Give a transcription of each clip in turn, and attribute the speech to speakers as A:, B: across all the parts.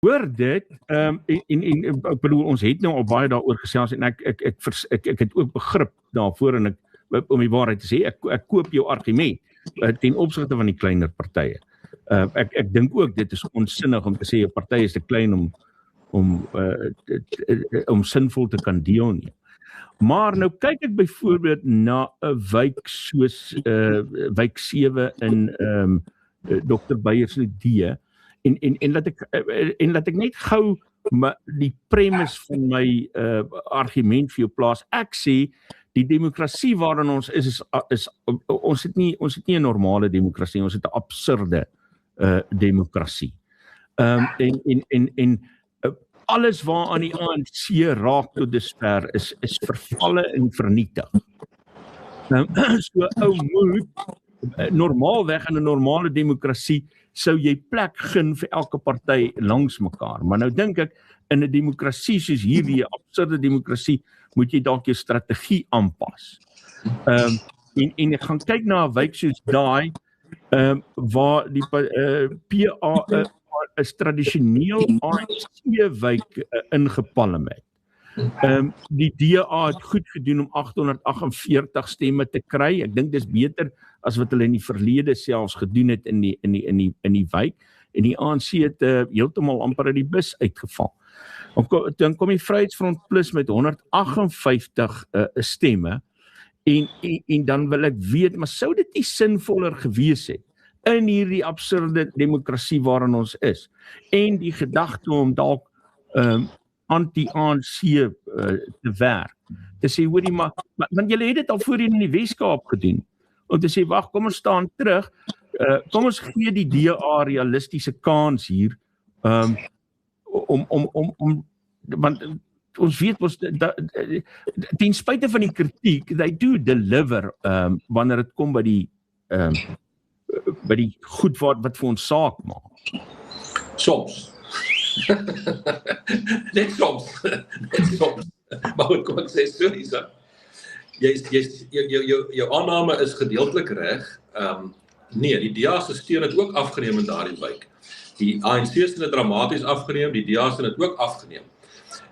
A: Hoor dit, en ek bedoel, ons het nou al baie daaroor gesels, en ek het ook begrip daarvoor, en om die waarheid te sê, ek koop jou argument, ten opsigte van die kleiner partye. Ek dink ook, dit is onsinnig om te sê, 'n party is te klein om sinvol te kan deelneem. Maar nou kyk ek byvoorbeeld na 'n wijk soos wijk 7 in Dr. Beyersdorp, en laat ek net gou die premise van my argument vir jou plaas. Ek sê die demokrasie waarin ons is ons het nie 'n normale demokrasie, ons het 'n absurde demokrasie. En alles waaraan die ANC raak tot dusver is vervalle en vernietig. So ou moet normaalweg in 'n normale demokrasie sou jy plek gun vir elke party langs mekaar. Maar nou dink ek, in 'n demokrasie soos hierdie, 'n absurde demokrasie, moet jy dalk jou strategie aanpas. En ek gaan kyk na 'n wijk soos daai, waar die PA is tradisioneel ANC-wijk ingepalm het. Die DA het goed gedoen om 848 stemme te kry. Ek dink dis beter as wat hulle in die verlede selfs gedoen het in die wijk. En die ANC het heeltemal amper uit die bus uitgeval. Dan kom die Vryheidsfront Plus met 158 stemme. En dan wil ek weet, maar sou dit nie sinvoller gewees het in hierdie absurde demokrasie waarin ons is, en die gedagte om dalk anti-ANC te werk, te sê, hoorie, maar want julle het dit al voorheen in die Weskaap gedoen, om te sê, wag, kom ons staan terug, kom ons gee die DA realistiese kans hier, want ons weet, ten spyte van die kritiek, they do deliver, wanneer het kom by die goed wat vir ons saak maak.
B: Soms. Net soms. Maar goed, kom ek sê, sorry, so. Jou aanname is gedeeltelik reg. Nee, die DA se steun het ook afgeneem in daardie wijk. Die ANC het dit dramaties afgeneem, die DA het dit ook afgeneem.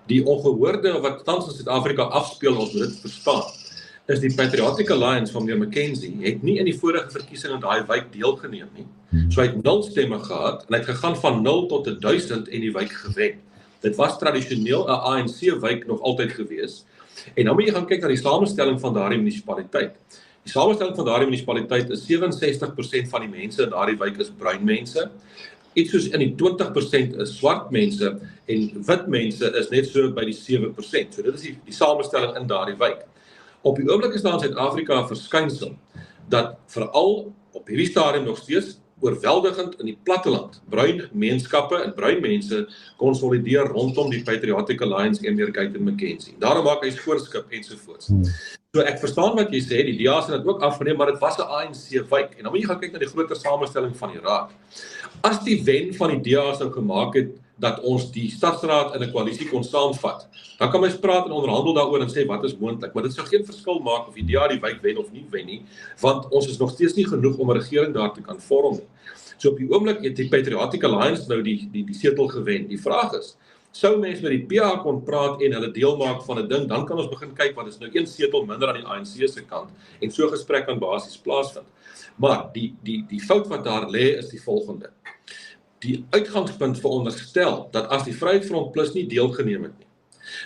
B: Die ongehoorde wat tans in Suid-Afrika afspeel, ons moet dit verstaan, is die Patriotic Alliance van meneer McKenzie, het nie in die vorige verkiesing in daai wijk deelgeneem nie. So hy het 0 stemme gehad, en hy het gegaan van 0 tot 1000 en die wijk gewen. Dit was tradisioneel 'n ANC-wijk nog altyd gewees. En dan moet jy gaan kyk na die samestelling van daardie munisipaliteit. Die samestelling van daardie munisipaliteit is 67% van die mense in daardie wijk is bruin mense. Iets soos in die 20% is swart mense en wit mense is net so by die 7%. So dit is die samestelling in daardie wijk. Op die oomblik is daar in Suid-Afrika 'n verskynsel dat veral op hierdie stadium nog steeds oorweldigend in die platteland bruin gemeenskappe en bruin mense konsolideer rondom die Patriotic Alliance en meneer Guyton McKenzie. Daarom maak hy skoorskip ensovoorts. So ek verstaan wat jy sê, die DA het dit ook afgeneem, maar dit was 'n ANC-wijk. En dan moet jy gaan kyk na die groter samestelling van die raad. As die wen van die DA sou gemaak het dat ons die stadsraad in 'n koalisie kon saamvat, dan kan mens praat en onderhandel daaroor en sê wat is moontlik, maar dit sou geen verskil maak of die DA die wijk wen of nie wen nie, want ons is nog steeds nie genoeg om 'n regering daar te kan vorm nie. So op die oomblik het die Patriotic Alliance nou die setel gewen. Die vraag is, sou mens met die PA kon praat en hulle deel maak van 'n ding, dan kan ons begin kyk wat is nou 1 setel minder aan die ANC se kant en so gesprek kan basies plaasvind. Maar die fout wat daar lê is die volgende. Die uitgangspunt veronderstel dat as die Vryheidsfront Plus nie deelgeneem het nie,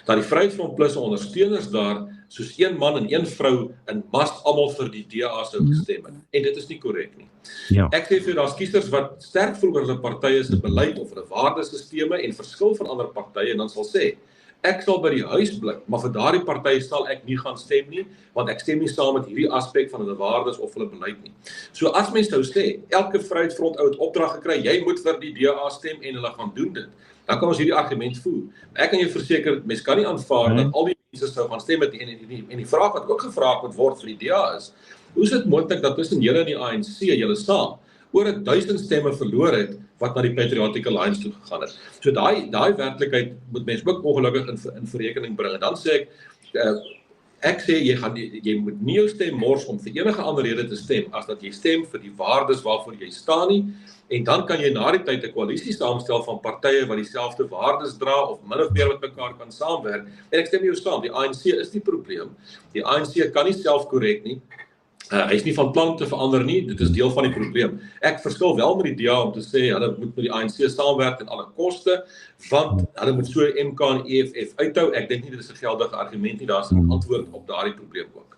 B: dat die Vryheidsfront Plus ondersteuners daar soos 1 man en 1 vrou in mas almal vir die DA sou gestem het. En dit is nie korrek nie. Ja. Ek sê vir daar's kiesers wat sterk voel oor hulle partye se beleid of hulle waardesisteme en verskil van ander partye en dan sal sê, ek sal by die huis bly, maar vir daardie partye sal ek nie gaan stem nie, want ek stem nie saam met hierdie aspek van hulle waardes of hulle beleid nie. So as mens nou sê, elke Vryheidsfront ou het opdrag gekry, jy moet vir die DA stem en hulle gaan doen dit, dan kan ons hierdie argument voer. Ek kan jou verseker, mens kan nie aanvaar dat al die mense sou gaan stem met en die vraag wat ook gevra moet word vir die DA is, hoe is dit moontlik dat tussen julle en die ANC, julle saam, oor 1000 stemme verloor het, wat na die Patriotic Alliance toe gegaan het. So daai werklikheid moet mens ook ongelukkig in verrekening bring. En dan sê Ek sê jy moet nie jou stem mors om vir enige ander rede te stem as dat jy stem vir die waardes waarvoor jy staan nie, en dan kan jy na die tyd 'n koalisie saamstel van partye wat dieselfde waardes dra of min of meer met mekaar kan saamwerk. En ek stem jou saam, die ANC is die probleem. Die ANC kan nie self korrek nie. Hy is nie van plan te verander nie, dit is deel van die probleem. Ek verskil wel met die DA om te sê, hulle moet met die ANC saamwerk ten alle koste, want hulle moet so MK en EFF uithou. Ek dink nie dit is 'n geldige argument nie, daar is 'n antwoord op daardie probleem ook.